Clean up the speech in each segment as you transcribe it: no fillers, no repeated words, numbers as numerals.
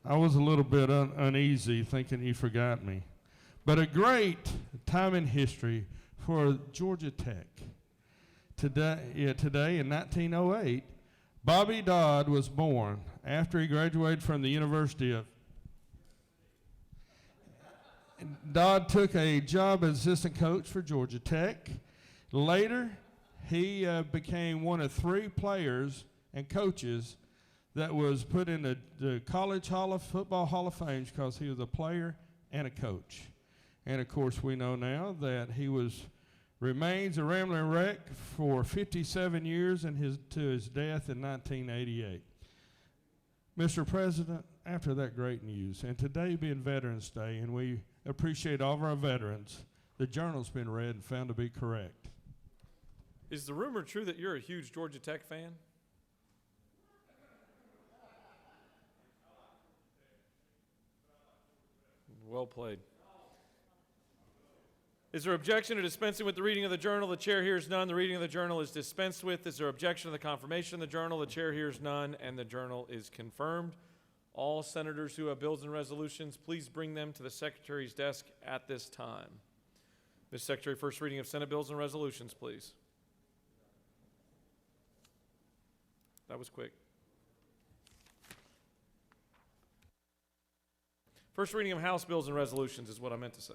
I was a little bit uneasy thinking you forgot me. But a great time in history for Georgia Tech. Today in 1908, Bobby Dodd was born after he graduated from the University of. Dodd took a job as assistant coach for Georgia Tech. Later, he became one of 3 players and coaches that was put in the College Football Hall of Fame because he was a player and a coach. And of course, we know now that he remains a rambling wreck for 57 years to his death in 1988. Mr. President, after that great news, and today being Veterans Day, and we appreciate all of our veterans, the journal's been read and found to be correct. Is the rumor true that you're a huge Georgia Tech fan? Well played. Is there objection to dispensing with the reading of the journal? The chair hears none. The reading of the journal is dispensed with. Is there objection to the confirmation of the journal? The chair hears none, and the journal is confirmed. All senators who have bills and resolutions, please bring them to the Secretary's desk at this time. Ms. Secretary, first reading of Senate bills and resolutions, please. That was quick. First reading of House bills and resolutions is what I meant to say.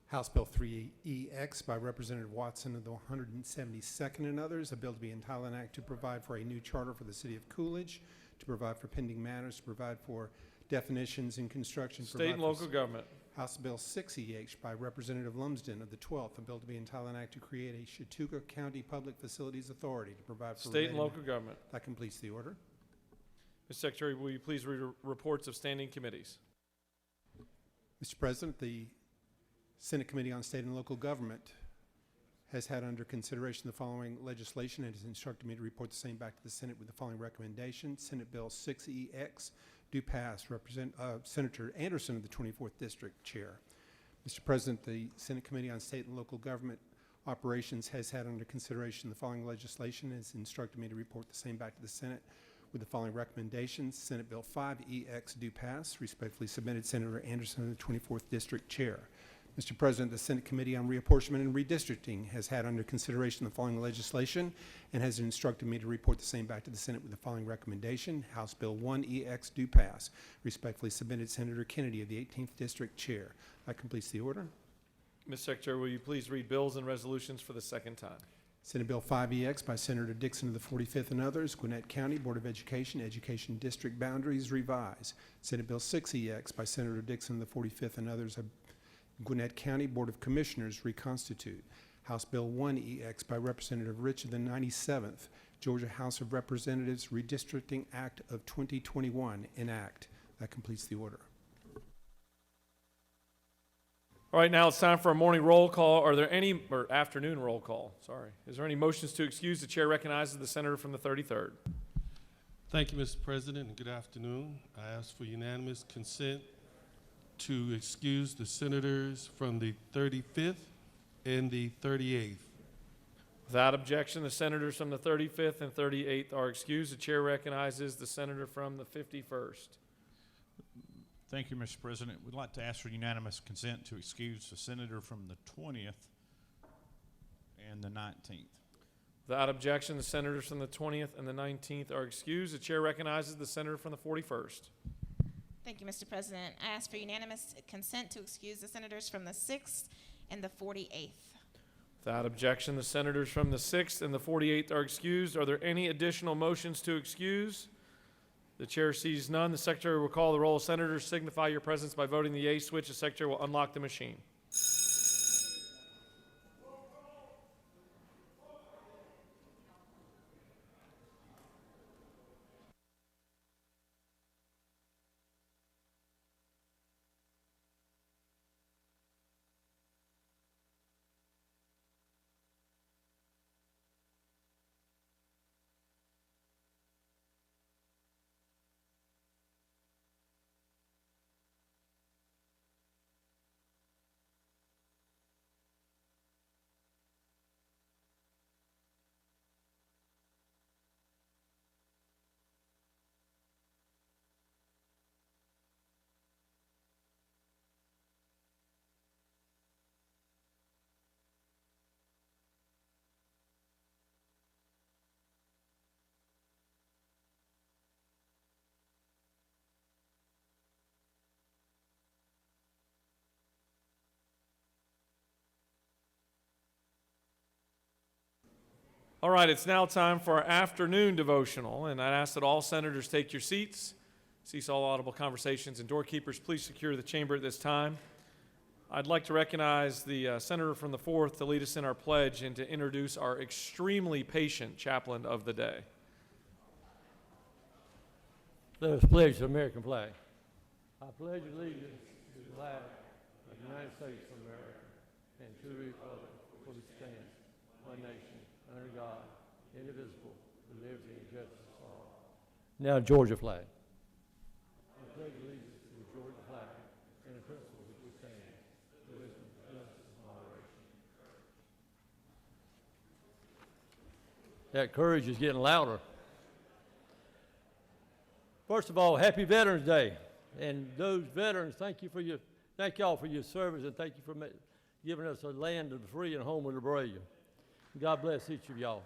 House Bill 3EX by Representative Watson of the 172nd and others, a bill to be entitled an act to provide for a new charter for the city of Coolidge, to provide for pending matters, to provide for definitions in construction. State and local government. House Bill 6EH by Representative Lumsden of the 12th, a bill to be entitled an act to create a Chautauqua County Public Facilities Authority to provide for state and local government. That completes the order. Ms. Secretary, will you please read reports of standing committees? Mr. President, the Senate Committee on State and Local Government has had under consideration the following legislation and has instructed me to report the same back to the Senate with the following recommendation. Senate Bill 6EX do pass. Senator Anderson of the 24th District, Chair. Mr. President, the Senate Committee on State and Local Government Operations has had under consideration the following legislation and has instructed me to report the same back to the Senate with the following recommendations. Senate Bill 5EX do pass. Respectfully submitted, Senator Anderson of the 24th District, Chair. Mr. President, the Senate Committee on Reapportionment and Redistricting has had under consideration the following legislation and has instructed me to report the same back to the Senate with the following recommendation. House Bill 1EX do pass. Respectfully submitted, Senator Kennedy of the 18th District, Chair. That completes the order. Ms. Secretary, will you please read bills and resolutions for the second time? Senate Bill 5EX by Senator Dixon of the 45th and others, Gwinnett County Board of Education, Education District Boundaries Revised. Senate Bill 6EX by Senator Dixon of the 45th and others, Gwinnett County Board of Commissioners reconstitute. House Bill 1EX by Representative Rich of the 97th, Georgia House of Representatives Redistricting Act of 2021 enact. That completes the order. All right, now it's time for a morning roll call. Are there any, or afternoon roll call, sorry. Is there any motions to excuse? The chair recognizes the senator from the 33rd. Thank you, Mr. President, and good afternoon. I ask for unanimous consent to excuse the senators from the 35th and the 38th. Without objection, the senators from the 35th and 38th are excused. The chair recognizes the senator from the 51st. Thank you, Mr. President. We'd like to ask for unanimous consent to excuse the senator from the 20th and the 19th. Without objection, the senators from the 20th and the 19th are excused. The chair recognizes the senator from the 41st. Thank you, Mr. President. I ask for unanimous consent to excuse the senators from the 6th and the 48th. Without objection, the senators from the 6th and the 48th are excused. Are there any additional motions to excuse? The chair sees none. The secretary will call the roll. Senators, signify your presence by voting the yea switch. The secretary will unlock the machine. All right, it's now time for our afternoon devotional, and I'd ask that all senators take your seats. Cease all audible conversations, and doorkeepers, please secure the chamber at this time. I'd like to recognize the senator from the 4th to lead us in our pledge and to introduce our extremely patient chaplain of the day. Let us pledge the American flag. I pledge allegiance to the flag of the United States of America and to the republic for which it stands, one nation, under God, indivisible, with liberty and justice for all. Now, Georgia flag. I pledge allegiance to the Georgia flag and the principles which it stands, for wisdom, justice, and moderation. That courage is getting louder. First of all, happy Veterans Day. And those veterans, thank y'all for your service, and thank you for giving us a land of the free and a home of the brave. God bless each of y'all.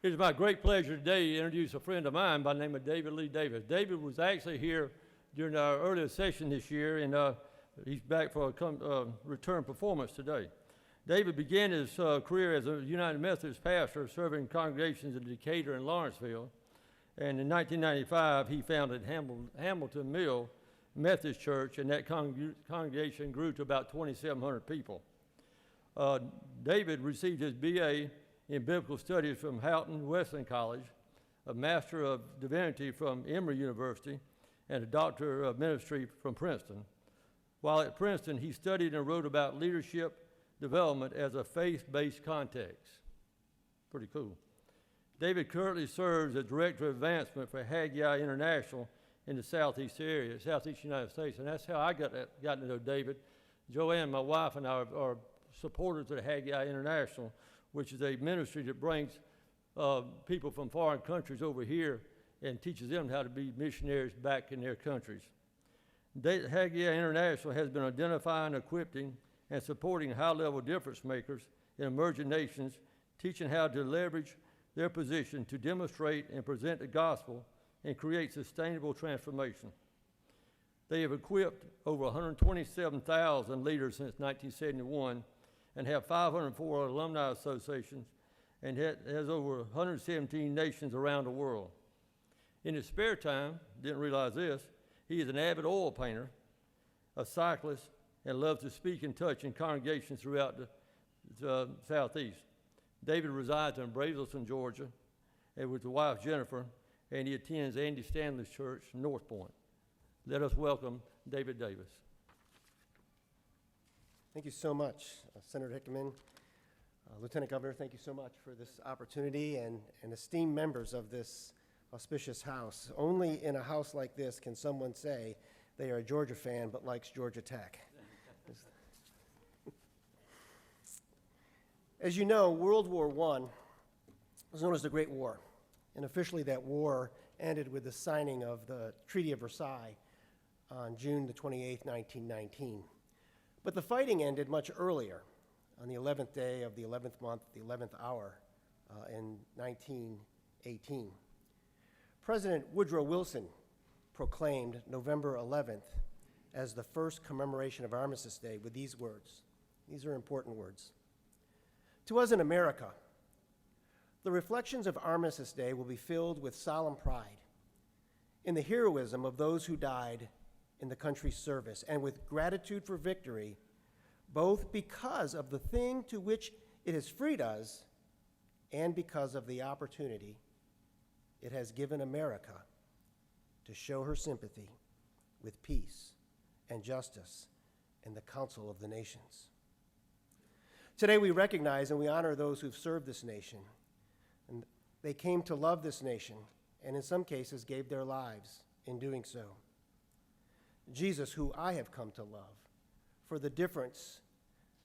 It is my great pleasure today to introduce a friend of mine by the name of David Lee Davis. David was actually here during our earlier session this year, and he's back for a return performance today. David began his career as a United Methodist pastor, serving congregations in Decatur and Lawrenceville. And in 1995, he founded Hamilton Mill Methodist Church, and that congregation grew to about 2,700 people. David received his BA in Biblical Studies from Houghton Wesleyan College, a Master of Divinity from Emory University, and a Doctor of Ministry from Princeton. While at Princeton, he studied and wrote about leadership development as a faith-based context. Pretty cool. David currently serves as Director of Advancement for Haggai International in the Southeast United States, and that's how I got to know David. Joanne, my wife, and I are supporters of Haggai International, which is a ministry that brings people from foreign countries over here and teaches them how to be missionaries back in their countries. Haggai International has been identifying, equipping, and supporting high-level difference makers in emerging nations, teaching how to leverage their position to demonstrate and present the gospel and create sustainable transformation. They have equipped over 127,000 leaders since 1971 and have 504 alumni associations and has over 117 nations around the world. In his spare time, didn't realize this, he is an avid oil painter, a cyclist, and loves to speak and touch in congregations throughout the Southeast. David resides in Brazelton, Georgia, and with his wife Jennifer, and he attends Andy Stanley's church, North Point. Let us welcome David Davis. Thank you so much, Senator Hickman. Lieutenant Governor, thank you so much for this opportunity, and esteemed members of this auspicious house. Only in a house like this can someone say they are a Georgia fan but likes Georgia Tech. As you know, World War I was known as the Great War, and officially that war ended with the signing of the Treaty of Versailles on June the 28th, 1919. But the fighting ended much earlier, on the 11th day of the 11th month, the 11th hour, in 1918. President Woodrow Wilson proclaimed November 11th as the first commemoration of Armistice Day with these words. These are important words. To us in America, the reflections of Armistice Day will be filled with solemn pride in the heroism of those who died in the country's service, and with gratitude for victory, both because of the thing to which it has freed us and because of the opportunity it has given America to show her sympathy with peace and justice in the Council of the Nations. Today we recognize and we honor those who've served this nation, and they came to love this nation, and in some cases gave their lives in doing so. Jesus, who I have come to love, for the difference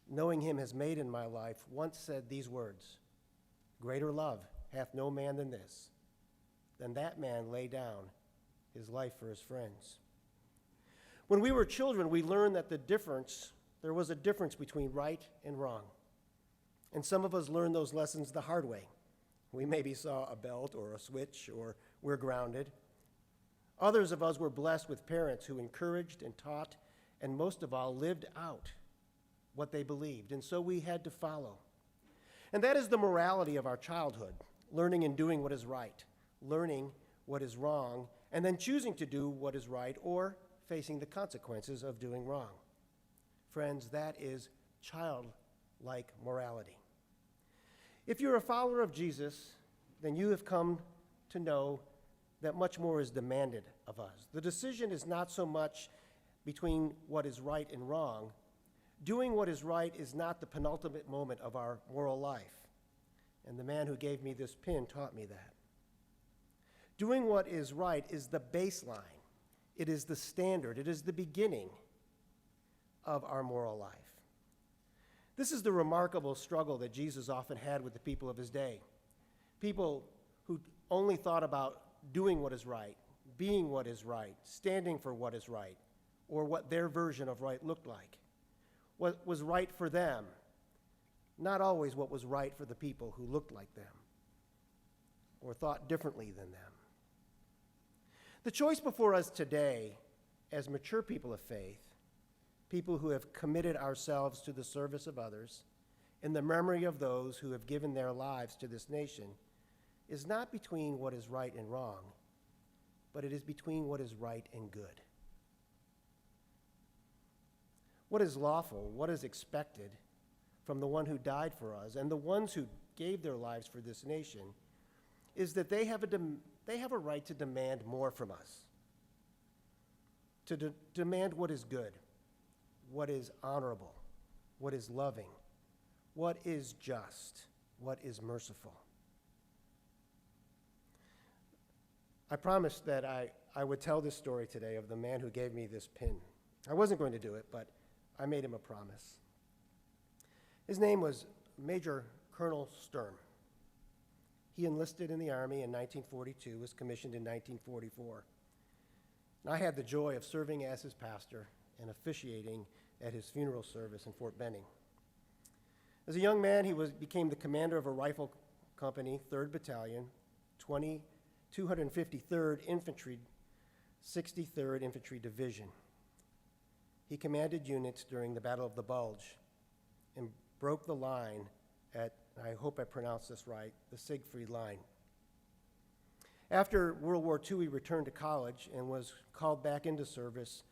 knowing him has made in my life, once said these words, "Greater love hath no man than this, than that man lay down his life for his friends." When we were children, we learned that there was a difference between right and wrong. And some of us learned those lessons the hard way. We maybe saw a belt or a switch, or we're grounded. Others of us were blessed with parents who encouraged and taught, and most of all, lived out what they believed, and so we had to follow. And that is the morality of our childhood, learning and doing what is right, learning what is wrong, and then choosing to do what is right or facing the consequences of doing wrong. Friends, that is childlike morality. If you're a follower of Jesus, then you have come to know that much more is demanded of us. The decision is not so much between what is right and wrong. Doing what is right is not the penultimate moment of our moral life. And the man who gave me this pin taught me that. Doing what is right is the baseline. It is the standard. It is the beginning of our moral life. This is the remarkable struggle that Jesus often had with the people of his day. People who only thought about doing what is right, being what is right, standing for what is right, or what their version of right looked like. What was right for them, not always what was right for the people who looked like them or thought differently than them. The choice before us today, as mature people of faith, people who have committed ourselves to the service of others, in the memory of those who have given their lives to this nation, is not between what is right and wrong, but it is between what is right and good. What is lawful, what is expected from the one who died for us and the ones who gave their lives for this nation is that they have a right to demand more from us, to demand what is good, what is honorable, what is loving, what is just, what is merciful. I promised that I would tell this story today of the man who gave me this pin. I wasn't going to do it, but I made him a promise. His name was Major Colonel Sturm. He enlisted in the Army in 1942, was commissioned in 1944. And I had the joy of serving as his pastor and officiating at his funeral service in Fort Benning. As a young man, he became the commander of a rifle company, 3rd Battalion, 253rd Infantry, 63rd Infantry Division. He commanded units during the Battle of the Bulge and broke the line at, I hope I pronounced this right, the Siegfried Line. After World War II, he returned to college and was called back into service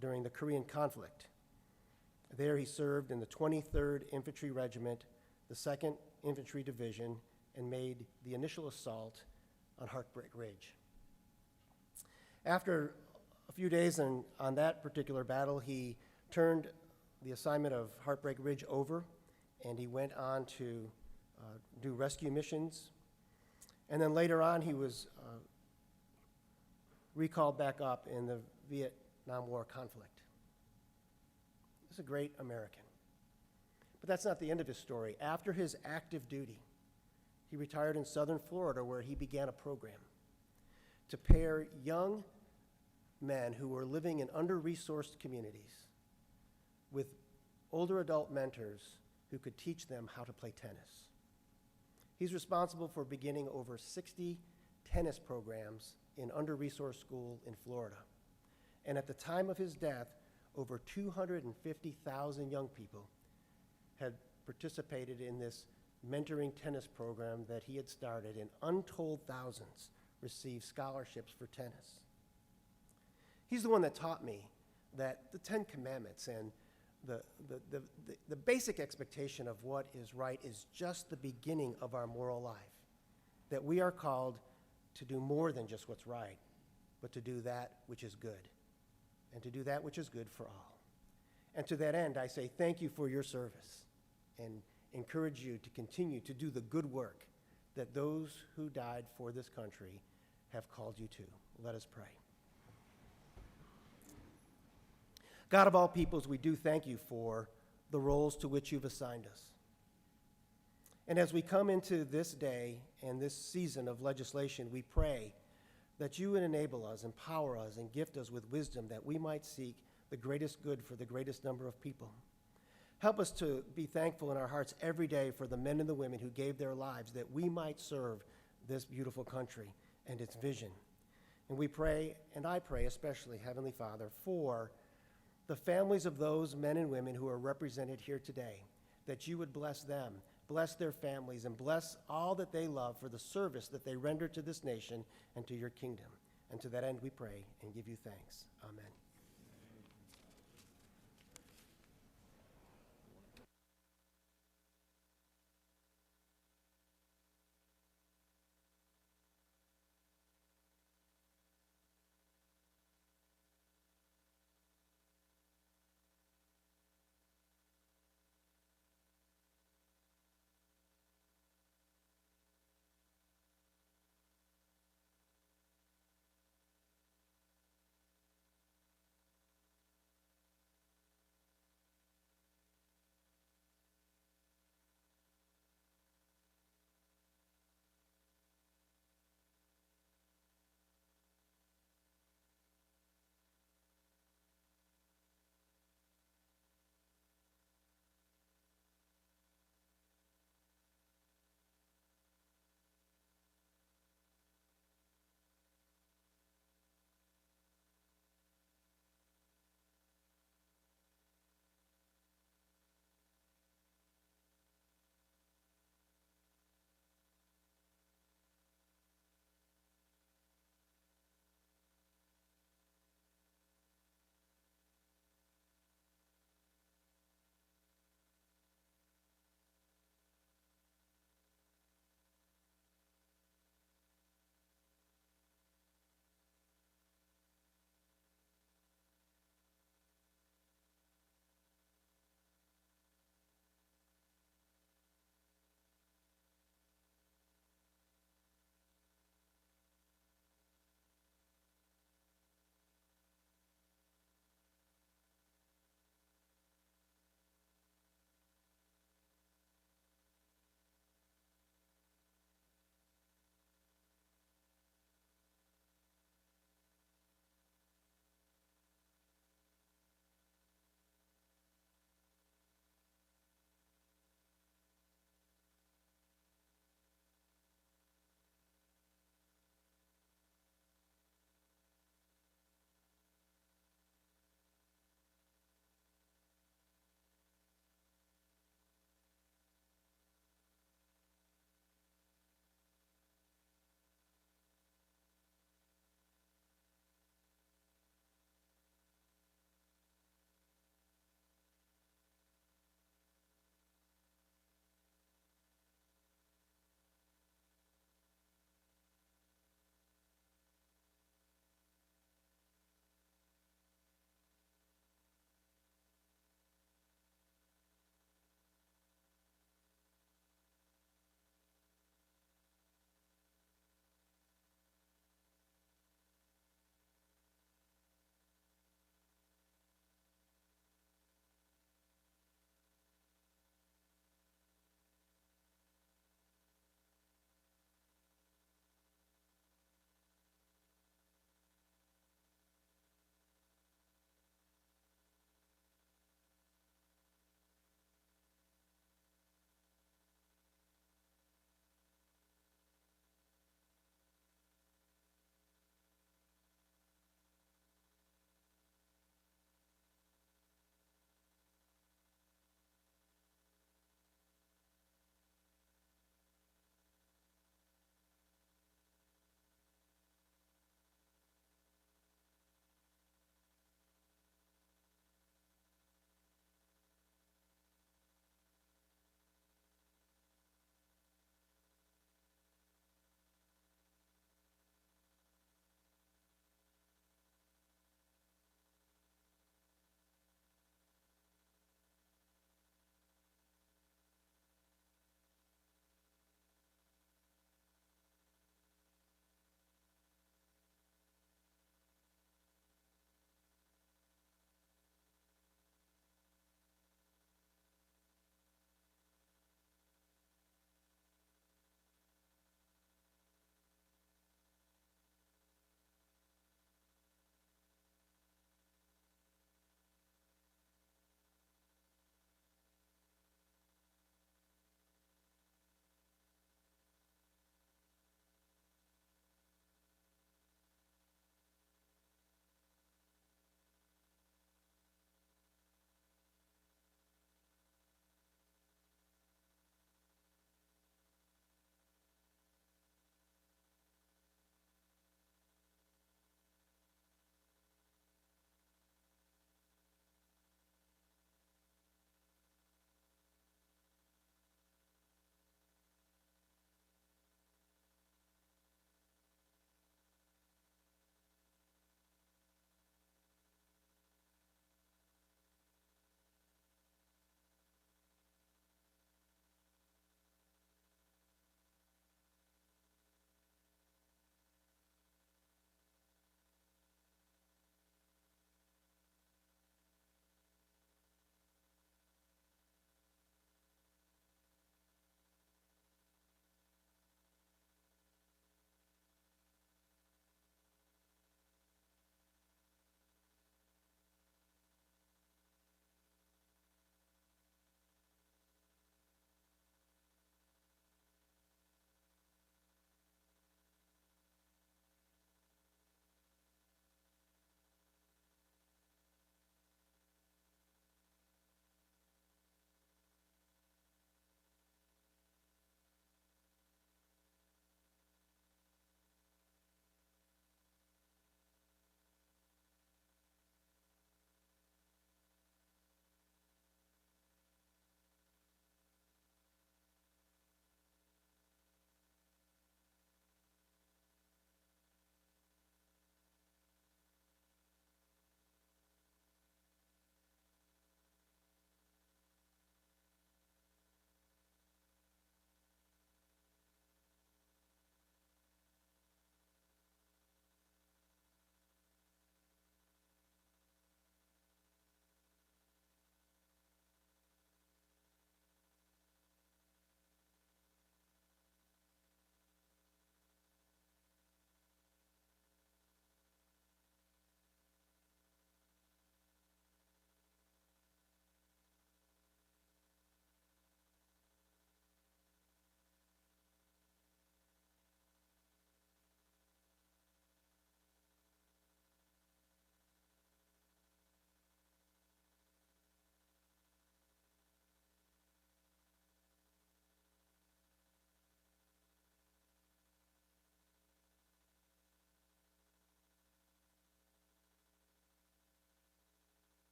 during the Korean conflict. There he served in the 23rd Infantry Regiment, the 2nd Infantry Division, and made the initial assault on Heartbreak Ridge. After a few days on that particular battle, he turned the assignment of Heartbreak Ridge over, and he went on to do rescue missions. And then later on, he was recalled back up in the Vietnam War conflict. He's a great American. But that's not the end of his story. After his active duty, he retired in southern Florida, where he began a program to pair young men who were living in under-resourced communities with older adult mentors who could teach them how to play tennis. He's responsible for beginning over 60 tennis programs in under-resourced schools in Florida. And at the time of his death, over 250,000 young people had participated in this mentoring tennis program that he had started, and untold thousands received scholarships for tennis. He's the one that taught me that the 10 Commandments and the basic expectation of what is right is just the beginning of our moral life, that we are called to do more than just what's right, but to do that which is good, and to do that which is good for all. And to that end, I say thank you for your service and encourage you to continue to do the good work that those who died for this country have called you to. Let us pray. God of all peoples, we do thank you for the roles to which you've assigned us. And as we come into this day and this season of legislation, we pray that you would enable us, empower us, and gift us with wisdom that we might seek the greatest good for the greatest number of people. Help us to be thankful in our hearts every day for the men and the women who gave their lives that we might serve this beautiful country and its vision. And we pray, and I pray especially, Heavenly Father, for the families of those men and women who are represented here today, that you would bless them, bless their families, and bless all that they love for the service that they render to this nation and to your kingdom. And to that end we pray and give you thanks. Amen.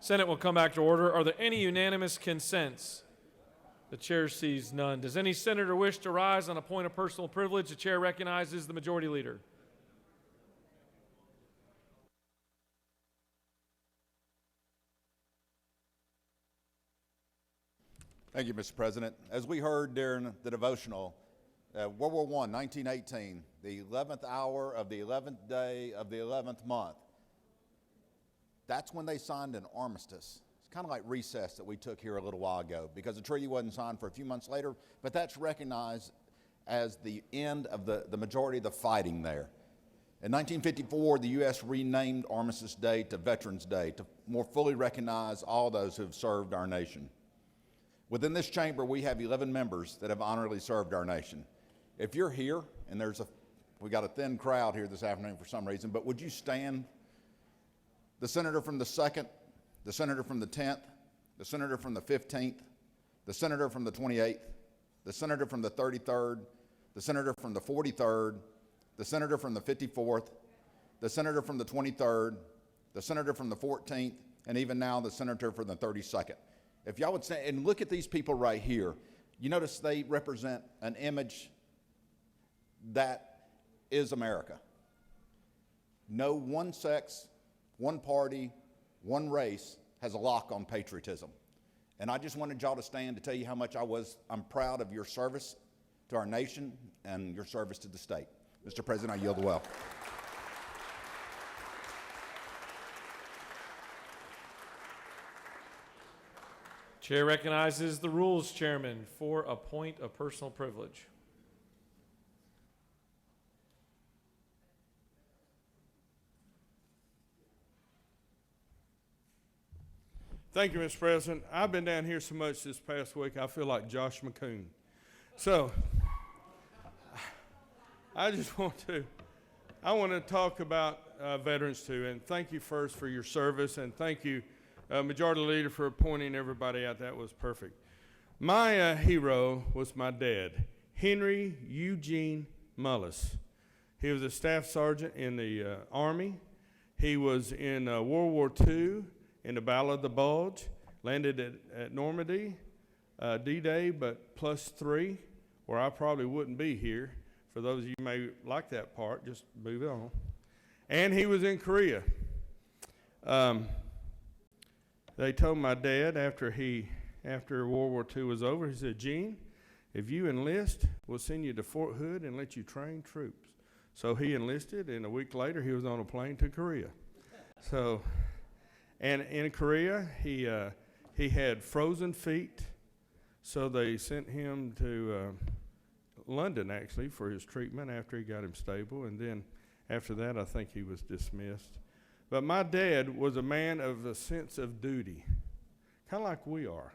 Senate will come back to order. Are there any unanimous consents? The chair sees none. Does any senator wish to rise on a point of personal privilege? The chair recognizes the majority leader. Thank you, Mr. President. As we heard during the devotional, World War I, 1918, the 11th hour of the 11th day of the 11th month, that's when they signed an armistice. It's kind of like recess that we took here a little while ago because the treaty wasn't signed for a few months later, but that's recognized as the end of the majority of the fighting there. In 1954, the U.S. renamed Armistice Day to Veterans Day to more fully recognize all those who have served our nation. Within this chamber, we have 11 members that have honorably served our nation. If you're here, and we got a thin crowd here this afternoon for some reason, but would you stand? The senator from the 2nd, the senator from the 10th, the senator from the 15th, the senator from the 28th, the senator from the 33rd, the senator from the 43rd, the senator from the 54th, the senator from the 23rd, the senator from the 14th, and even now the senator from the 32nd. If y'all would stand and look at these people right here, you notice they represent an image that is America. No one sex, one party, one race has a lock on patriotism. And I just wanted y'all to stand to tell you how much I'm proud of your service to our nation and your service to the state. Mr. President, I yield the well. Chair recognizes the Rules Chairman for a point of personal privilege. Thank you, Mr. President. I've been down here so much this past week, I feel like Josh McCoon. So, I want to talk about veterans too, and thank you first for your service, and thank you, Majority Leader, for appointing everybody out. That was perfect. My hero was my dad, Henry Eugene Mullis. He was a staff sergeant in the Army. He was in World War II in the Battle of the Bulge, landed at Normandy, D-Day, but +3, where I probably wouldn't be here. For those of you who may like that part, just move it on. And he was in Korea. They told my dad after World War II was over, he said, "Gene, if you enlist, we'll send you to Fort Hood and let you train troops." So he enlisted, and a week later he was on a plane to Korea. So, and in Korea he had frozen feet, so they sent him to London actually for his treatment after he got him stable, and then after that I think he was dismissed. But my dad was a man of a sense of duty, kind of like we are.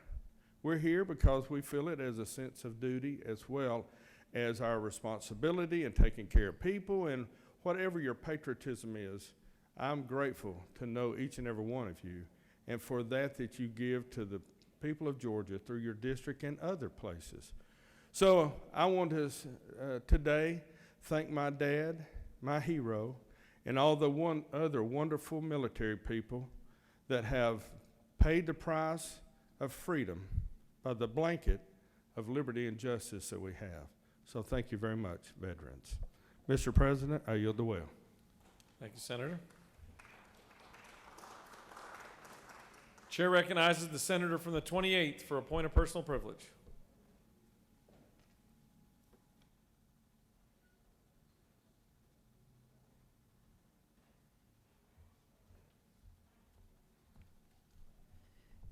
We're here because we feel it as a sense of duty as well as our responsibility in taking care of people, and whatever your patriotism is, I'm grateful to know each and every one of you, and for that you give to the people of Georgia through your district and other places. So I want to today thank my dad, my hero, and all the other wonderful military people that have paid the price of freedom by the blanket of liberty and justice that we have. So thank you very much, veterans. Mr. President, I yield the well. Thank you, Senator. Chair recognizes the senator from the 28th for a point of personal privilege.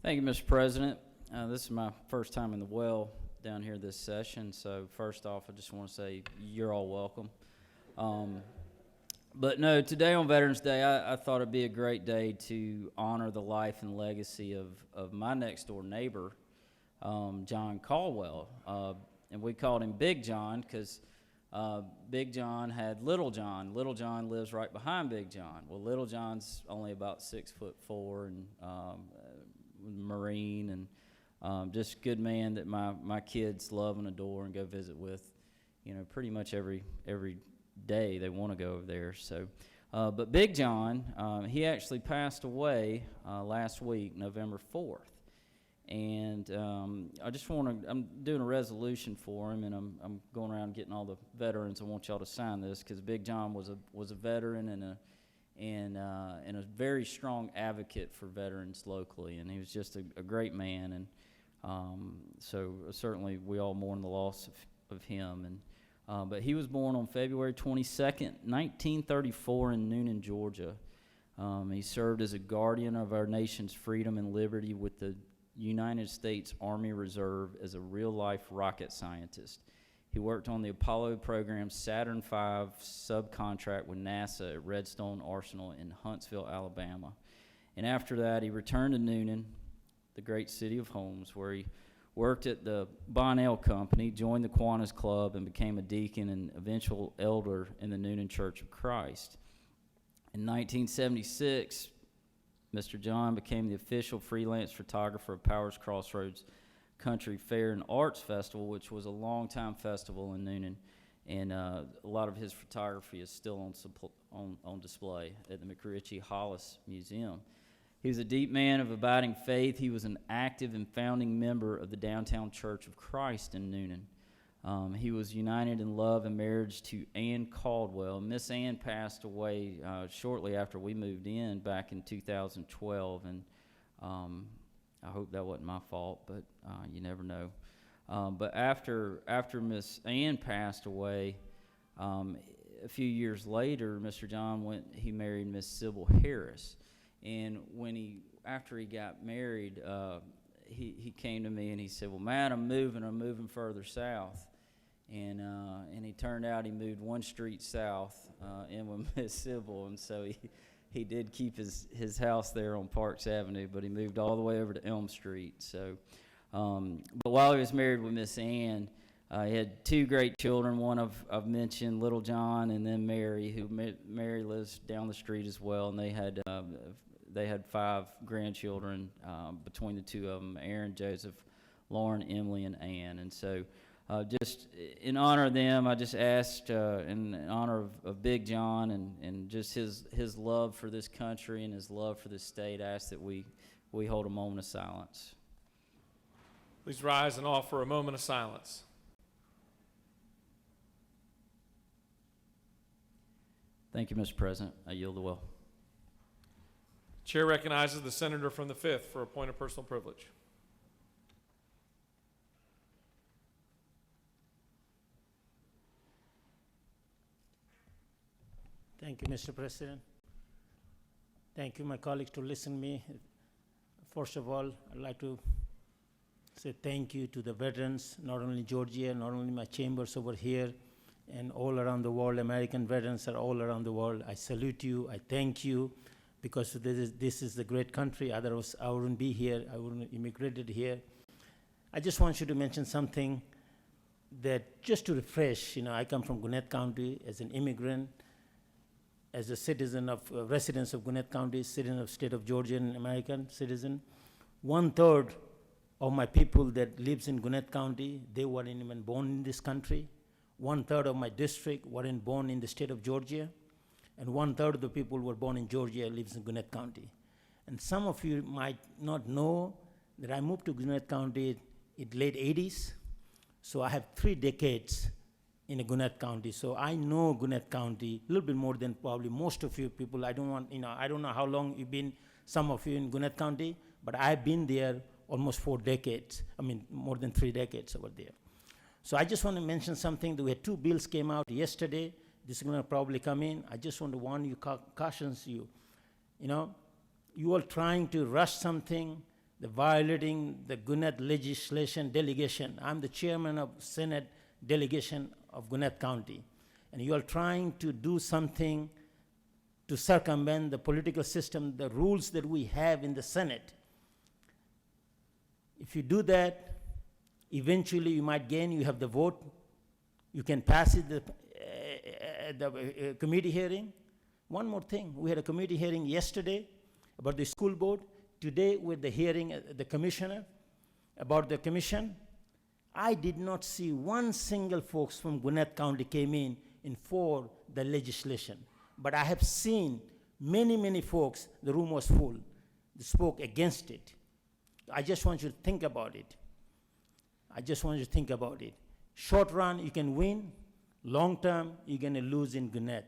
Thank you, Mr. President. This is my first time in the well down here this session, so first off, I just want to say you're all welcome. But no, today on Veterans Day, I thought it'd be a great day to honor the life and legacy of my next-door neighbor, John Caldwell. And we called him Big John because Big John had Little John. Little John lives right behind Big John. Well, Little John's only about 6'4" and Marine, and just good man that my kids love and adore and go visit with, pretty much every day they want to go over there. So But Big John, he actually passed away last week, November 4th. And I just want to, I'm doing a resolution for him, and I'm going around getting all the veterans. I want y'all to sign this because Big John was a veteran and a very strong advocate for veterans locally, and he was just a great man. And so certainly we all mourn the loss of him. And but he was born on February 22nd, 1934 in Noonan, Georgia. He served as a guardian of our nation's freedom and liberty with the United States Army Reserve as a real-life rocket scientist. He worked on the Apollo program's Saturn V subcontract with NASA at Redstone Arsenal in Huntsville, Alabama. And after that, he returned to Noonan, the great city of homes, where he worked at the Bonnell Company, joined the Kiwanis Club, and became a deacon and eventual elder in the Noonan Church of Christ. In 1976, Mr. John became the official freelance photographer of Powers Crossroads Country Fair and Arts Festival, which was a long-time festival in Noonan, and a lot of his photography is still on display at the McRitchie Hollis Museum. He was a deep man of abiding faith. He was an active and founding member of the Downtown Church of Christ in Noonan. He was united in love and marriage to Ann Caldwell. Miss Ann passed away shortly after we moved in back in 2012, and I hope that wasn't my fault, but you never know. But after Miss Ann passed away, a few years later, Mr. John he married Miss Sybil Harris. And after he got married, he came to me and he said, "Well, Matt, I'm moving further south." And he turned out he moved one street south in with Miss Sybil, and so he did keep his house there on Parks Avenue, but he moved all the way over to Elm Street. So, but while he was married with Miss Ann, he had two great children. One I've mentioned, Little John, and then Mary, who Mary lives down the street as well, and they had 5 grandchildren between the two of them: Aaron, Joseph, Lauren, Emily, and Ann. And so, just in honor of them, I just asked, in honor of Big John and just his love for this country and his love for this state, I ask that we hold a moment of silence. Please rise and offer a moment of silence. Thank you, Mr. President. I yield the will. Chair recognizes the senator from the 5th for a point of personal privilege. Thank you, Mr. President. Thank you, my colleagues, to listen to me. First of all, I'd like to say thank you to the veterans, not only Georgia, not only my chambers over here, and all around the world. American veterans are all around the world. I salute you. I thank you, because this is the great country. Otherwise, I wouldn't be here. I wouldn't have immigrated here. I just want you to mention something that, just to refresh, I come from Gwinnett County as an immigrant, as a citizen of residents of Gwinnett County, citizen of state of Georgia, and American citizen. 1/3 of my people that lives in Gwinnett County, they weren't even born in this country. 1/3 of my district weren't born in the state of Georgia, and 1/3 of the people who were born in Georgia lives in Gwinnett County. And some of you might not know that I moved to Gwinnett County in late 80s, so I have 3 decades in Gwinnett County. So I know Gwinnett County a little bit more than probably most of you people. I don't know how long you've been, some of you in Gwinnett County, but I've been there almost 4 decades. More than 3 decades over there. So I just want to mention something. There were 2 bills came out yesterday. This is going to probably come in. I just want to warn you, cautions you. You are trying to rush something, violating the Gwinnett legislation delegation. I'm the chairman of Senate delegation of Gwinnett County, and you are trying to do something to circumvent the political system, the rules that we have in the Senate. If you do that, eventually you might gain, you have the vote, you can pass it at the committee hearing. One more thing, we had a committee hearing yesterday about the school board. Today with the hearing, the commissioner, about the commission. I did not see one single folks from Gwinnett County came in for the legislation. But I have seen many folks, the room was full, they spoke against it. I just want you to think about it. I just want you to think about it. Short run, you can win. Long term, you're going to lose in Gwinnett.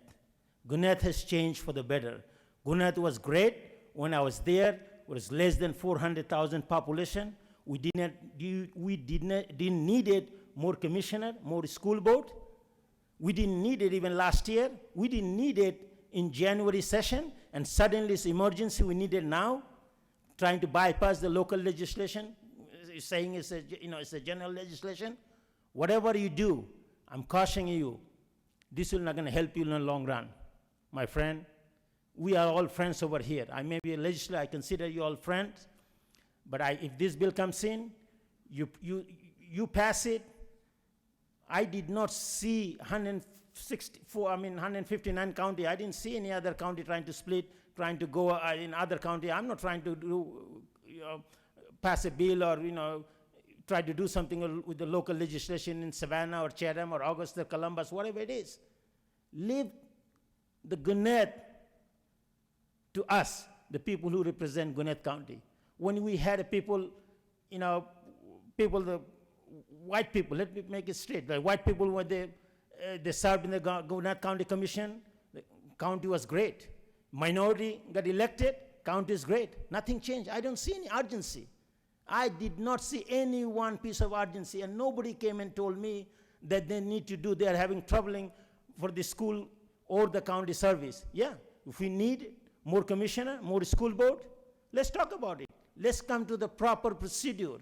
Gwinnett has changed for the better. Gwinnett was great when I was there. It was less than 400,000 population. We didn't need it more commissioner, more school board. We didn't need it even last year. We didn't need it in January session, and suddenly it's emergency. We need it now. Trying to bypass the local legislation, saying it's a general legislation. Whatever you do, I'm cautioning you, this will not going to help you in the long run. My friend, we are all friends over here. I may be a legislator, I consider you all friends, but if this bill comes in, you pass it. I did not see 159 county. I didn't see any other county trying to split, trying to go in other county. I'm not trying to pass a bill or try to do something with the local legislation in Savannah or Chatham or Augusta, Columbus, whatever it is. Leave the Gwinnett to us, the people who represent Gwinnett County. When we had the white people, let me make it straight. The white people, when they served in the Gwinnett County Commission, the county was great. Minority got elected, county is great. Nothing changed. I don't see any urgency. I did not see any one piece of urgency, and nobody came and told me that they are having troubling for the school or the county service. Yeah, if we need more commissioner, more school board, let's talk about it. Let's come to the proper procedure.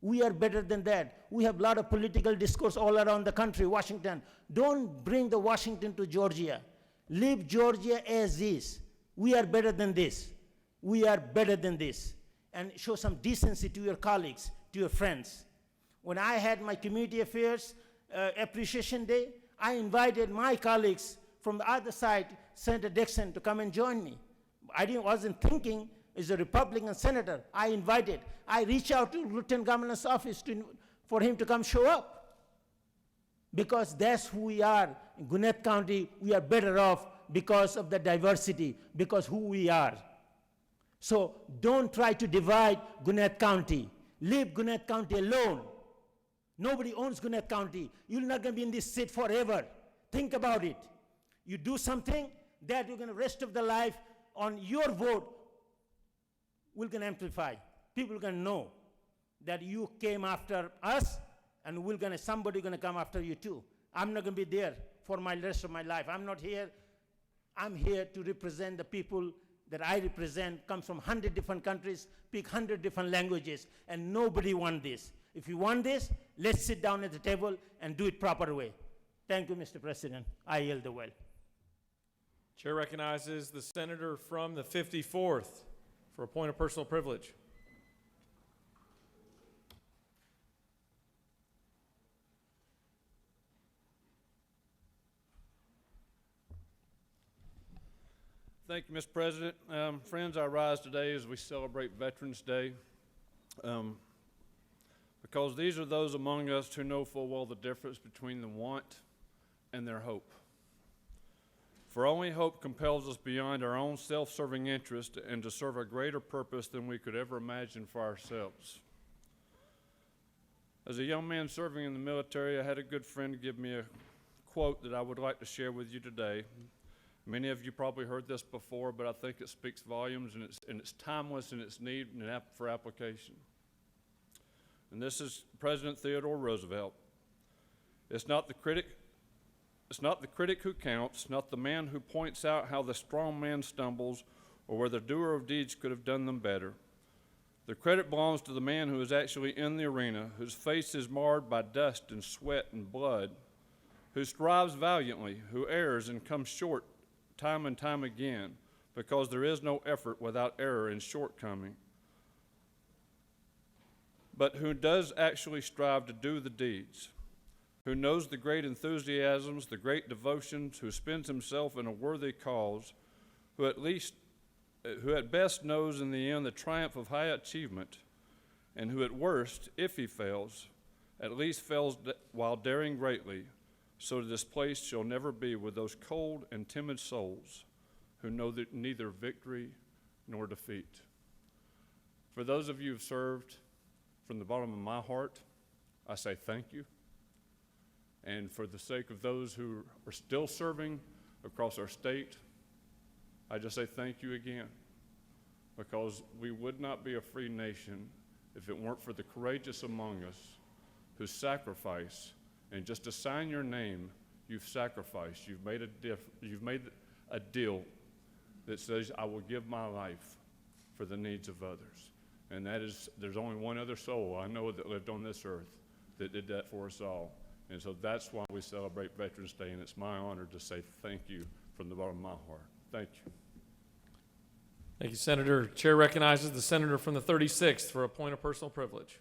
We are better than that. We have a lot of political discourse all around the country, Washington. Don't bring the Washington to Georgia. Leave Georgia as is. We are better than this. We are better than this. And show some decency to your colleagues, to your friends. When I had my community affairs appreciation day, I invited my colleagues from the other side, Senator Dixon, to come and join me. Wasn't thinking as a Republican senator. I reached out to Lieutenant Governor's office for him to come show up. Because that's who we are. In Gwinnett County, we are better off because of the diversity, because who we are. So don't try to divide Gwinnett County. Leave Gwinnett County alone. Nobody owns Gwinnett County. You're not going to be in this seat forever. Think about it. You do something that you're going to rest of the life on your vote will going to amplify. People are going to know that you came after us, and somebody going to come after you too. I'm not going to be there for my rest of my life. I'm not here. I'm here to represent the people that I represent, comes from 100 different countries, speak 100 different languages, and nobody wants this. If you want this, let's sit down at the table and do it proper way. Thank you, Mr. President. I yield the well. Chair recognizes the senator from the 54th for a point of personal privilege. Thank you, Mr. President. Friends, I rise today as we celebrate Veterans Day because these are those among us who know full well the difference between the want and their hope. For only hope compels us beyond our own self-serving interest and to serve a greater purpose than we could ever imagine for ourselves. As a young man serving in the military, I had a good friend give me a quote that I would like to share with you today. Many of you probably heard this before, but I think it speaks volumes, and it's timeless in its need and for application. And this is President Theodore Roosevelt. It's not the critic who counts, not the man who points out how the strong man stumbles or where the doer of deeds could have done them better. The credit belongs to the man who is actually in the arena, whose face is marred by dust and sweat and blood, who strives valiantly, who errs and comes short time and time again, because there is no effort without error and shortcoming, but who does actually strive to do the deeds, who knows the great enthusiasms, the great devotions, who spends himself in a worthy cause, who at best knows in the end the triumph of high achievement, and who at worst, if he fails, at least fails while daring greatly, so this place shall never be with those cold and timid souls who know that neither victory nor defeat. For those of you who've served, from the bottom of my heart, I say thank you. And for the sake of those who are still serving across our state, I just say thank you again, because we would not be a free nation if it weren't for the courageous among us who sacrifice, and just to sign your name, you've sacrificed. You've made a deal that says, I will give my life for the needs of others. And that is, there's only one other soul I know that lived on this earth that did that for us all. And so that's why we celebrate Veterans Day, and it's my honor to say thank you from the bottom of my heart. Thank you. Thank you, Senator. Chair recognizes the senator from the 36th for a point of personal privilege.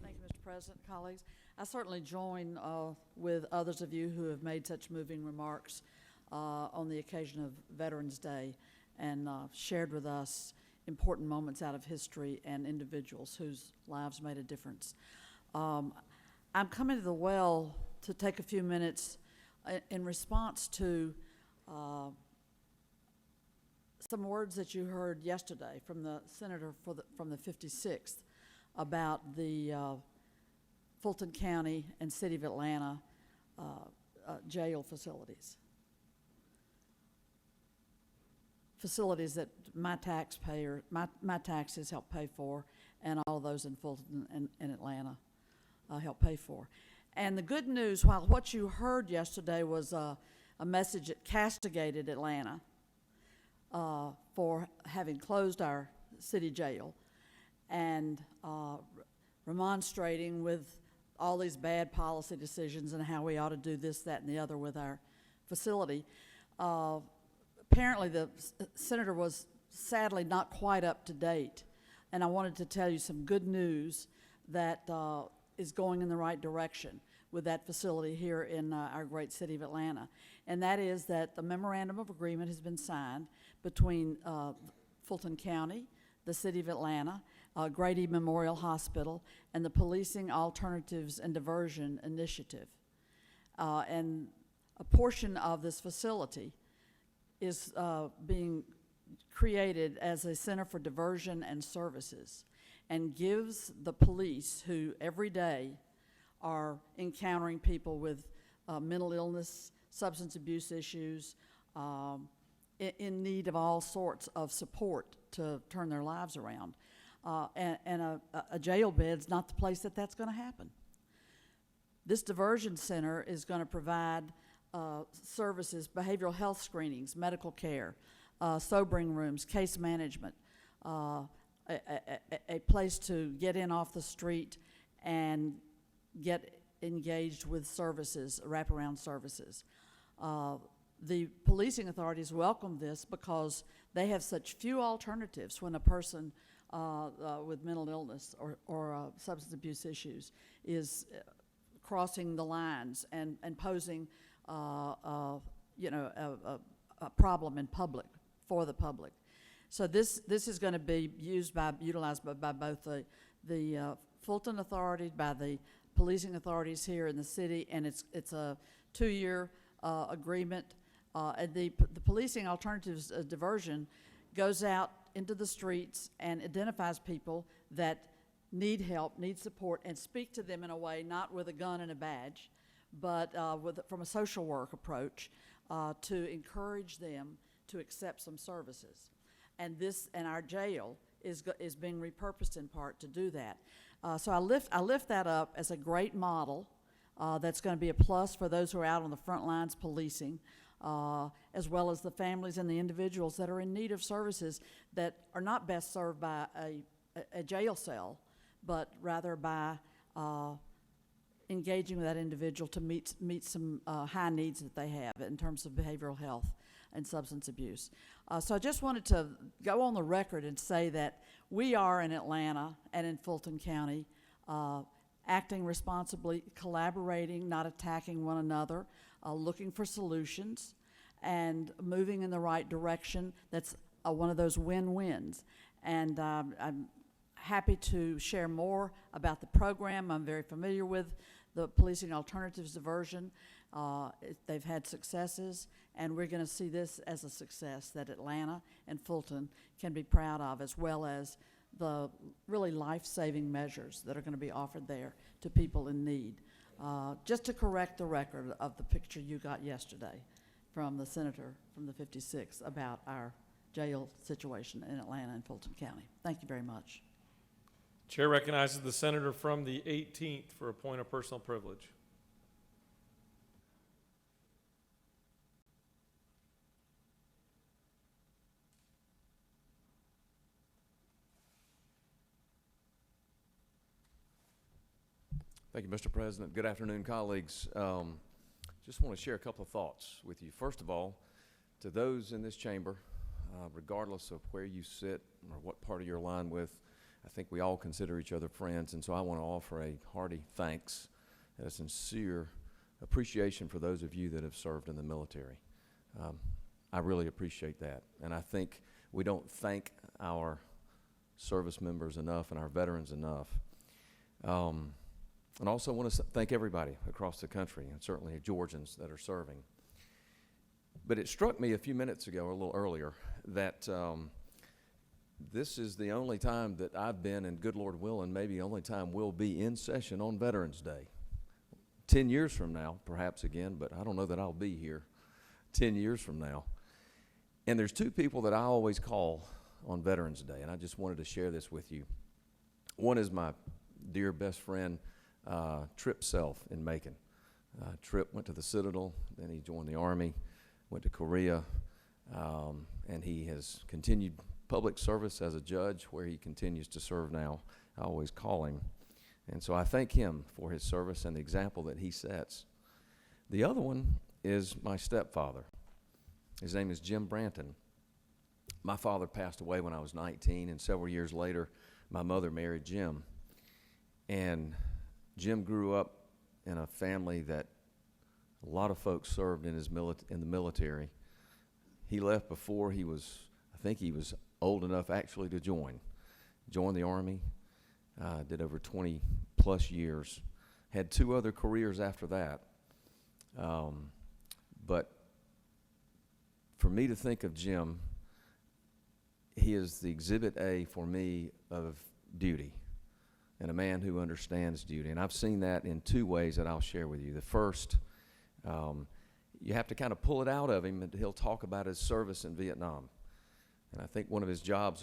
Thank you, Mr. President, colleagues. I certainly join with others of you who have made such moving remarks on the occasion of Veterans Day and shared with us important moments out of history and individuals whose lives made a difference. I'm coming to the well to take a few minutes in response to some words that you heard yesterday from the senator from the 56th about the Fulton County and City of Atlanta jail facilities. Facilities that my taxes help pay for, and all those in Fulton and Atlanta help pay for. And the good news, while what you heard yesterday was a message that castigated Atlanta for having closed our city jail and remonstrating with all these bad policy decisions and how we ought to do this, that, and the other with our facility. Apparently the senator was sadly not quite up to date, and I wanted to tell you some good news that is going in the right direction with that facility here in our great city of Atlanta. And that is that the Memorandum of Agreement has been signed between Fulton County, the City of Atlanta, Grady Memorial Hospital, and the Policing Alternatives and Diversion Initiative. And a portion of this facility is being created as a Center for Diversion and Services, and gives the police, who every day are encountering people with mental illness, substance abuse issues, in need of all sorts of support to turn their lives around. And a jail bed's not the place that's going to happen. This diversion center is going to provide services, behavioral health screenings, medical care, sobering rooms, case management, a place to get in off the street and get engaged with services, wraparound services. The policing authorities welcome this because they have such few alternatives when a person with mental illness or substance abuse issues is crossing the lines and posing a problem in public, for the public. So this is going to be utilized by both the Fulton authorities, by the policing authorities here in the city, and it's a 2-year agreement. And the Policing Alternatives Diversion goes out into the streets and identifies people that need help, need support, and speak to them in a way, not with a gun and a badge, but from a social work approach to encourage them to accept some services. And our jail is being repurposed in part to do that. So I lift that up as a great model that's going to be a plus for those who are out on the front lines policing, as well as the families and the individuals that are in need of services that are not best served by a jail cell, but rather by engaging with that individual to meet some high needs that they have in terms of behavioral health and substance abuse. So I just wanted to go on the record and say that we are in Atlanta and in Fulton County acting responsibly, collaborating, not attacking one another, looking for solutions, and moving in the right direction that's one of those win-wins. And I'm happy to share more about the program. I'm very familiar with the Policing Alternatives Diversion. They've had successes, and we're going to see this as a success that Atlanta and Fulton can be proud of, as well as the really life-saving measures that are going to be offered there to people in need. Just to correct the record of the picture you got yesterday from the senator from the 56 about our jail situation in Atlanta and Fulton County. Thank you very much. Chair recognizes the senator from the 18th for a point of personal privilege. Thank you, Mr. President. Good afternoon, colleagues. Just want to share a couple of thoughts with you. First of all, to those in this chamber, regardless of where you sit or what party you're aligned with, I think we all consider each other friends, and so I want to offer a hearty thanks and a sincere appreciation for those of you that have served in the military. I really appreciate that, and I think we don't thank our service members enough and our veterans enough. And also want to thank everybody across the country, and certainly Georgians that are serving. But it struck me a few minutes ago, or a little earlier, that this is the only time that I've been, and good Lord willing, maybe the only time we'll be in session on Veterans Day. 10 years from now, perhaps again, but I don't know that I'll be here 10 years from now. And there's two people that I always call on Veterans Day, and I just wanted to share this with you. One is my dear best friend, Trip Self in Macon. Trip went to the Citadel, then he joined the Army, went to Korea, and he has continued public service as a judge where he continues to serve now. I always call him. And so I thank him for his service and the example that he sets. The other one is my stepfather. His name is Jim Branton. My father passed away when I was 19, and several years later, my mother married Jim. And Jim grew up in a family that a lot of folks served in the military. He left before he was, I think he was old enough actually to join the Army, did over 20 plus years, had two other careers after that. But for me to think of Jim, he is the exhibit A for me of duty, and a man who understands duty. And I've seen that in two ways that I'll share with you. The first, you have to kind of pull it out of him, and he'll talk about his service in Vietnam. And I think one of his job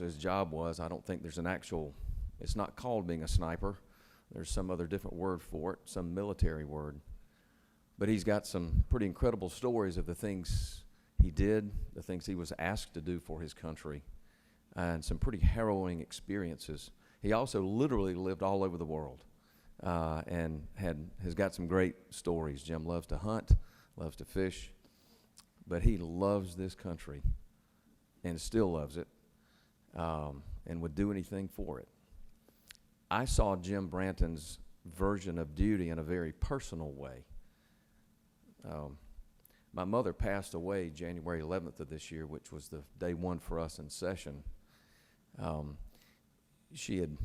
was, I don't think there's an actual, it's not called being a sniper. There's some other different word for it, some military word. But he's got some pretty incredible stories of the things he did, the things he was asked to do for his country, and some pretty harrowing experiences. He also literally lived all over the world, and has got some great stories. Jim loves to hunt, loves to fish, but he loves this country and still loves it, and would do anything for it. I saw Jim Branton's version of duty in a very personal way. My mother passed away January 11th of this year, which was the day one for us in session. She had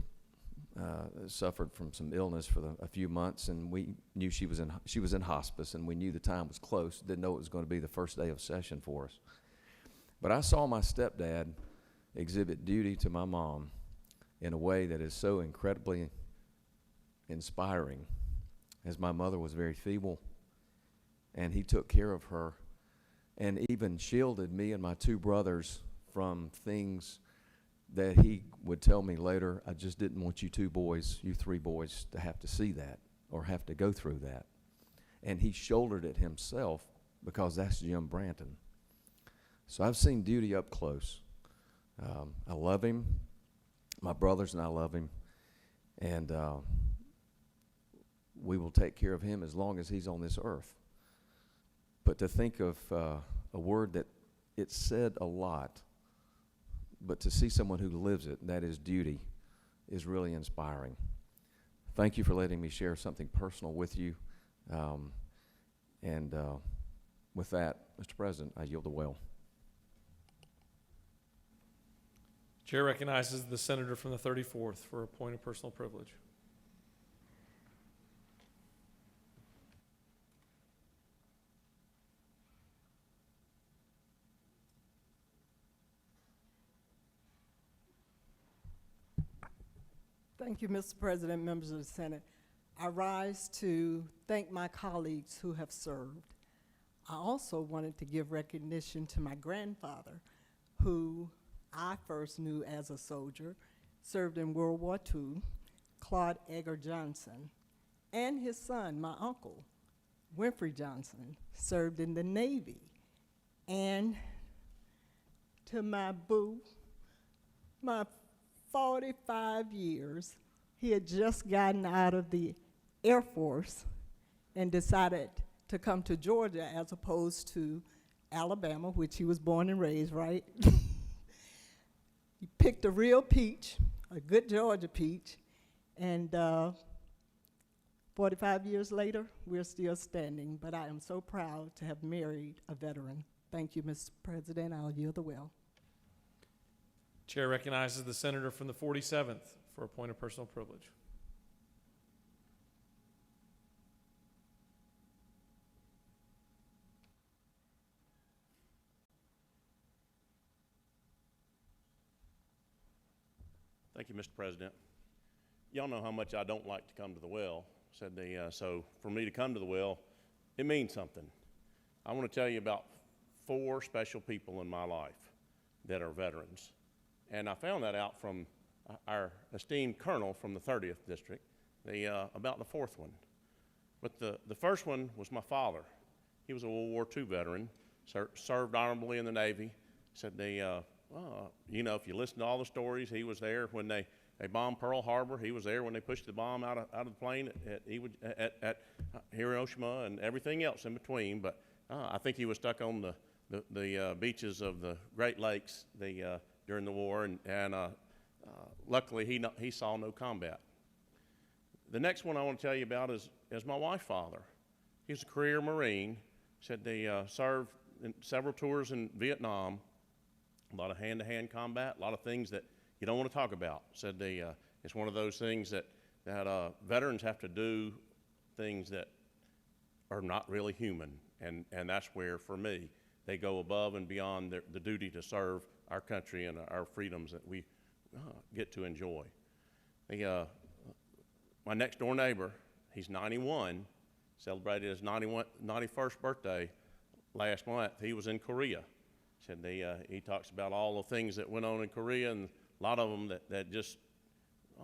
suffered from some illness for a few months, and we knew she was in hospice, and we knew the time was close. Didn't know it was going to be the first day of session for us. But I saw my stepdad exhibit duty to my mom in a way that is so incredibly inspiring, as my mother was very feeble, and he took care of her and even shielded me and my two brothers from things that he would tell me later, I just didn't want you three boys, to have to see that or have to go through that. And he shouldered it himself, because that's Jim Branton. So I've seen duty up close. I love him. My brothers and I love him. And we will take care of him as long as he's on this earth. But to think of a word that it said a lot, but to see someone who lives it, that is duty, is really inspiring. Thank you for letting me share something personal with you. With that, Mr. President, I yield the well. Chair recognizes the senator from the 34th for a point of personal privilege. Thank you, Mr. President, members of the Senate. I rise to thank my colleagues who have served. I also wanted to give recognition to my grandfather, who I first knew as a soldier, served in World War II, Claude Edgar Johnson, and his son, my uncle, Winfrey Johnson, served in the Navy. And to my boo, my 45 years, he had just gotten out of the Air Force and decided to come to Georgia as opposed to Alabama, which he was born and raised, right? He picked a real peach, a good Georgia peach, and 45 years later, we're still standing, but I am so proud to have married a veteran. Thank you, Mr. President. I'll yield the will. Chair recognizes the senator from the 47th for a point of personal privilege. Thank you, Mr. President. Y'all know how much I don't like to come to the well. So for me to come to the well, it means something. I want to tell you about 4 special people in my life that are veterans. And I found that out from our esteemed colonel from the 30th district, about the 4th one. But the first one was my father. He was a World War II veteran, served honorably in the Navy. Said you know, if you listen to all the stories, he was there when they bombed Pearl Harbor. He was there when they pushed the bomb out of the plane at Hiroshima and everything else in between. But I think he was stuck on the beaches of the Great Lakes during the war, and luckily he saw no combat. The next one I want to tell you about is my wife's father. He was a career Marine. Said they served in several tours in Vietnam, a lot of hand-to-hand combat, a lot of things that you don't want to talk about. Said it's one of those things that veterans have to do things that are not really human, and that's where, for me, they go above and beyond the duty to serve our country and our freedoms that we get to enjoy. My next door neighbor, he's 91, celebrated his 91st birthday last month. He was in Korea. Said he talks about all the things that went on in Korea, and a lot of them that just,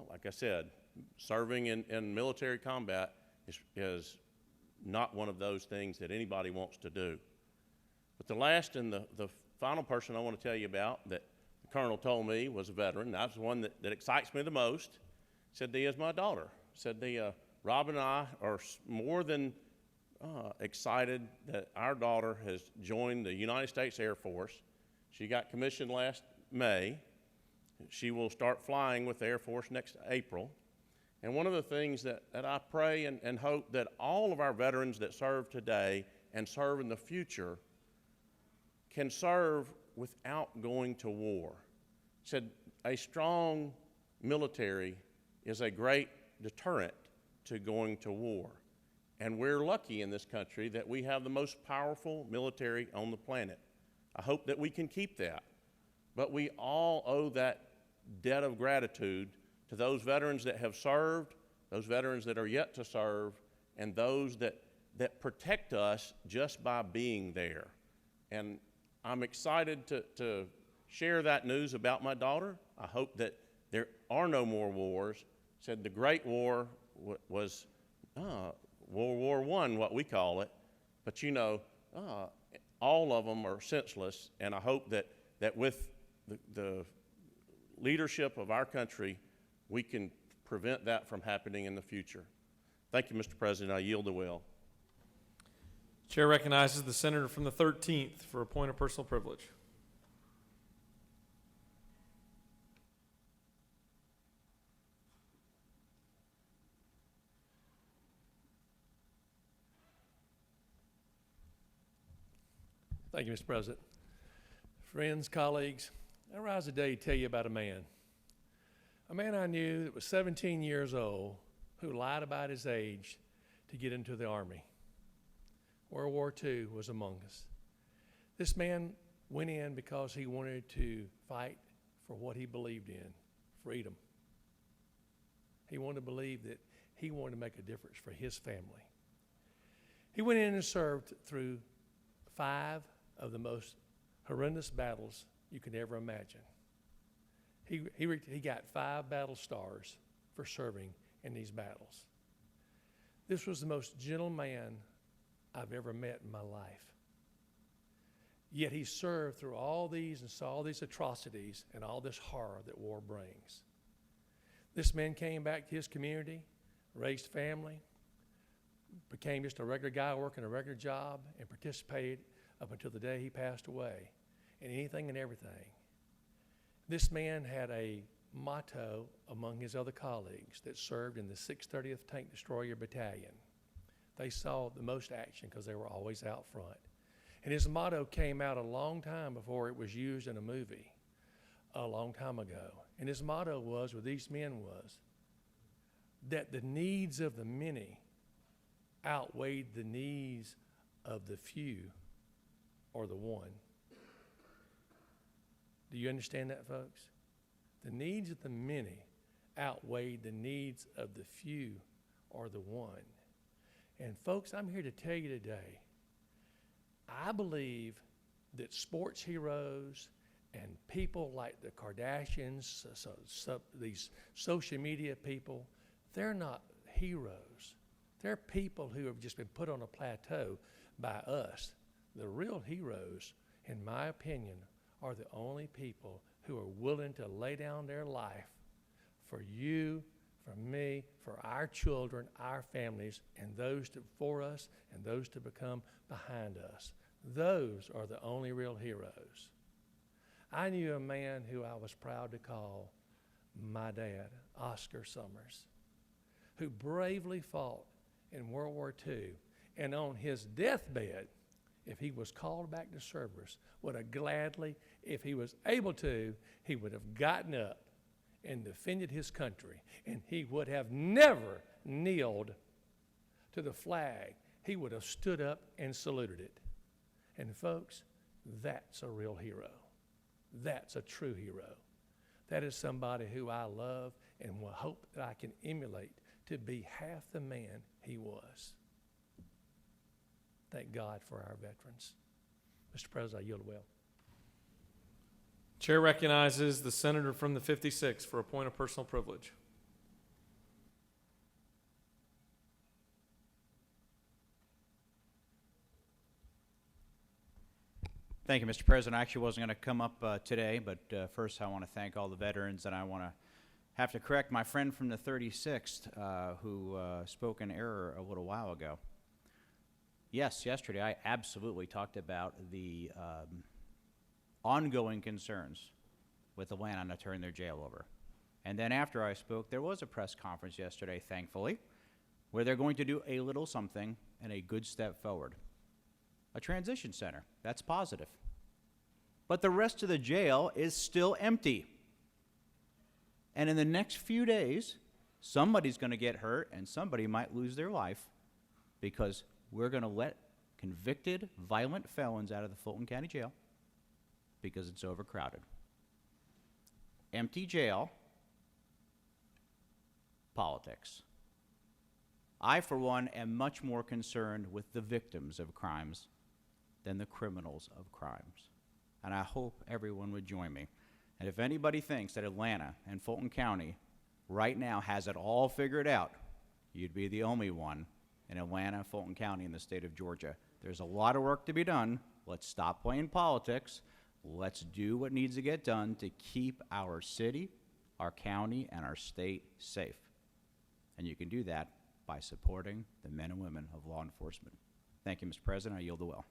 like I said, serving in military combat is not one of those things that anybody wants to do. But the last and the final person I want to tell you about that the colonel told me was a veteran, that's the one that excites me the most, said he is my daughter. Said Rob and I are more than excited that our daughter has joined the United States Air Force. She got commissioned last May. She will start flying with the Air Force next April. And one of the things that I pray and hope that all of our veterans that serve today and serve in the future can serve without going to war. Said a strong military is a great deterrent to going to war. And we're lucky in this country that we have the most powerful military on the planet. I hope that we can keep that. But we all owe that debt of gratitude to those veterans that have served, those veterans that are yet to serve, and those that protect us just by being there. And I'm excited to share that news about my daughter. I hope that there are no more wars. Said the Great War was World War I, what we call it, but you know, all of them are senseless, and I hope that with the leadership of our country, we can prevent that from happening in the future. Thank you, Mr. President. I yield the will. Chair recognizes the senator from the 13th for a point of personal privilege. Thank you, Mr. President. Friends, colleagues, I rise today to tell you about a man I knew that was 17 years old who lied about his age to get into the Army. World War II was among us. This man went in because he wanted to fight for what he believed in, freedom. He wanted to believe that he wanted to make a difference for his family. He went in and served through 5 of the most horrendous battles you could ever imagine. He got 5 battle stars for serving in these battles. This was the most gentle man I've ever met in my life. Yet he served through all these and saw all these atrocities and all this horror that war brings. This man came back to his community, raised family, became just a regular guy working a regular job, and participated up until the day he passed away in anything and everything. This man had a motto among his other colleagues that served in the 630th Tank Destroyer Battalion. They saw the most action because they were always out front. And his motto came out a long time before it was used in a movie, a long time ago. And his motto was, with these men, was that the needs of the many outweighed the needs of the few or the one. Do you understand that, folks? The needs of the many outweighed the needs of the few or the one. And folks, I'm here to tell you today, I believe that sports heroes and people like the Kardashians, these social media people, they're not heroes. They're people who have just been put on a plateau by us. The real heroes, in my opinion, are the only people who are willing to lay down their life for you, for me, for our children, our families, and those for us and those to become behind us. Those are the only real heroes. I knew a man who I was proud to call my dad, Oscar Summers, who bravely fought in World War II, and on his deathbed, if he was called back to service, would have gladly, if he was able to, he would have gotten up and defended his country, and he would have never kneeled to the flag. He would have stood up and saluted it. And folks, that's a real hero. That's a true hero. That is somebody who I love and will hope that I can emulate to be half the man he was. Thank God for our veterans. Mr. President, I yield the will. Chair recognizes the senator from the 56th for a point of personal privilege. Thank you, Mr. President. I actually wasn't going to come up today, but first I want to thank all the veterans, and I want to have to correct my friend from the 36th who spoke in error a little while ago. Yes, yesterday I absolutely talked about the ongoing concerns with Atlanta to turn their jail over. And then after I spoke, there was a press conference yesterday, thankfully, where they're going to do a little something and a good step forward. A transition center, that's positive. But the rest of the jail is still empty. And in the next few days, somebody's going to get hurt and somebody might lose their life because we're going to let convicted violent felons out of the Fulton County Jail because it's overcrowded. Empty jail, politics. I, for one, am much more concerned with the victims of crimes than the criminals of crimes. And I hope everyone would join me. And if anybody thinks that Atlanta and Fulton County right now has it all figured out, you'd be the only one in Atlanta, Fulton County, in the state of Georgia. There's a lot of work to be done. Let's stop playing politics. Let's do what needs to get done to keep our city, our county, and our state safe. And you can do that by supporting the men and women of law enforcement. Thank you, Mr. President. I yield the will.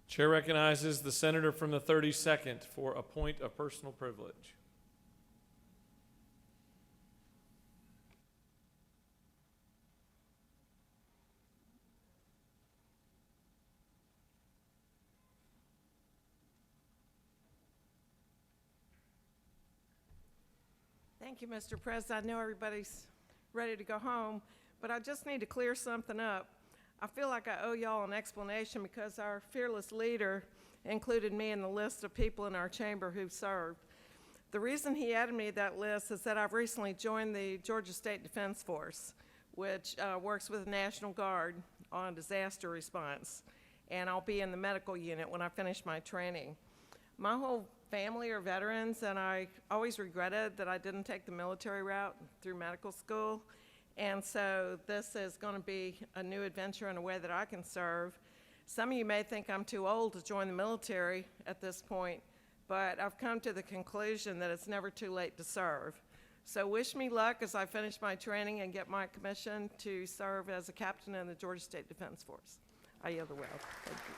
Chair recognizes the senator from the 32nd for a point of personal privilege. Thank you, Mr. President. I know everybody's ready to go home, but I just need to clear something up. I feel like I owe y'all an explanation because our fearless leader included me in the list of people in our chamber who served. The reason he added me to that list is that I've recently joined the Georgia State Defense Force, which works with the National Guard on disaster response, and I'll be in the medical unit when I finish my training. My whole family are veterans, and I always regretted that I didn't take the military route through medical school, and so this is going to be a new adventure in a way that I can serve. Some of you may think I'm too old to join the military at this point, but I've come to the conclusion that it's never too late to serve. So wish me luck as I finish my training and get my commission to serve as a captain in the Georgia State Defense Force. I yield the will. Thank you.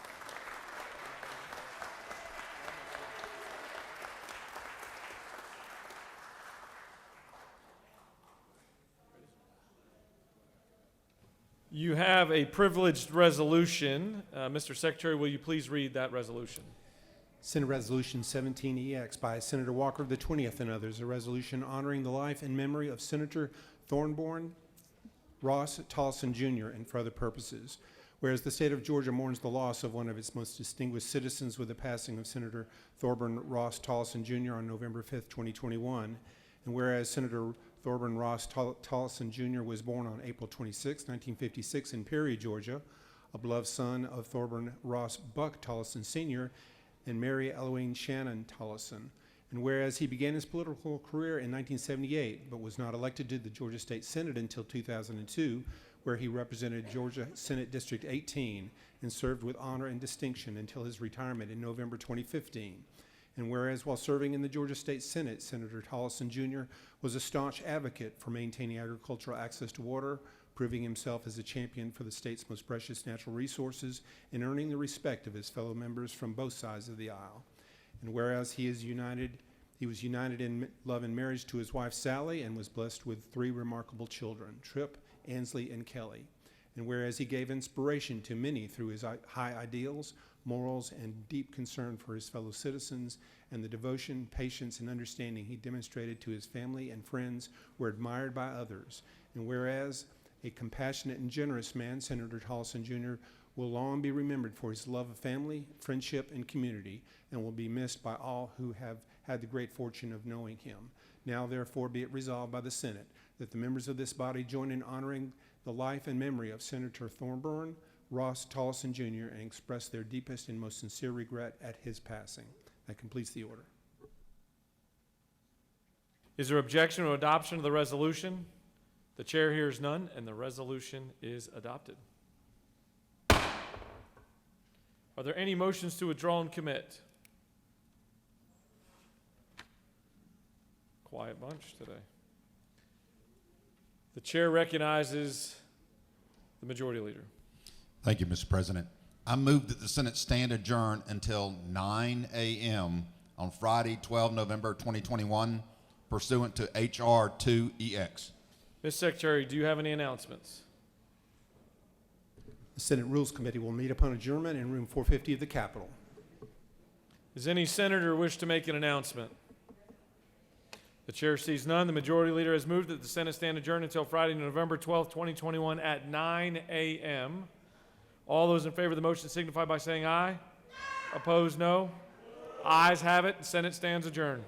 You have a privileged resolution. Mr. Secretary, will you please read that resolution? Senate Resolution 17EX by Senator Walker of the 20th and others, a resolution honoring the life and memory of Senator Thorburn Ross Tolleson Jr. and for other purposes. Whereas the state of Georgia mourns the loss of one of its most distinguished citizens with the passing of Senator Thorburn Ross Tolleson Jr. on November 5th, 2021, and whereas Senator Thorburn Ross Tolleson Jr. was born on April 26, 1956 in Perry, Georgia, a beloved son of Thorburn Ross Buck Tolleson Sr. and Mary Eloine Shannon Tolleson. And whereas he began his political career in 1978, but was not elected to the Georgia State Senate until 2002, where he represented Georgia Senate District 18 and served with honor and distinction until his retirement in November 2015. And whereas while serving in the Georgia State Senate, Senator Tolleson Jr. was a staunch advocate for maintaining agricultural access to water, proving himself as a champion for the state's most precious natural resources, and earning the respect of his fellow members from both sides of the aisle. And whereas he was united in love and marriage to his wife Sally and was blessed with 3 remarkable children, Tripp, Ansley, and Kelly. And whereas he gave inspiration to many through his high ideals, morals, and deep concern for his fellow citizens, and the devotion, patience, and understanding he demonstrated to his family and friends were admired by others. And whereas a compassionate and generous man, Senator Tolleson Jr. will long be remembered for his love of family, friendship, and community, and will be missed by all who have had the great fortune of knowing him. Now, therefore, be it resolved by the Senate that the members of this body join in honoring the life and memory of Senator Thorburn Ross Tolleson Jr. and express their deepest and most sincere regret at his passing. That completes the order. Is there objection to adoption of the resolution? The chair hears none, and the resolution is adopted. Are there any motions to withdraw and commit? Quiet bunch today. The chair recognizes the majority leader. Thank you, Mr. President. I move that the Senate stand adjourned until 9 a.m. on Friday, 12 November 2021, pursuant to H.R. 2EX. Ms. Secretary, do you have any announcements? The Senate Rules Committee will meet upon adjournment in room 450 of the Capitol. Does any senator wish to make an announcement? The chair sees none. The majority leader has moved that the Senate stand adjourned until Friday, November 12, 2021 at 9 a.m. All those in favor of the motion signify by saying aye. Opposed, no. Ayes have it. The Senate stands adjourned.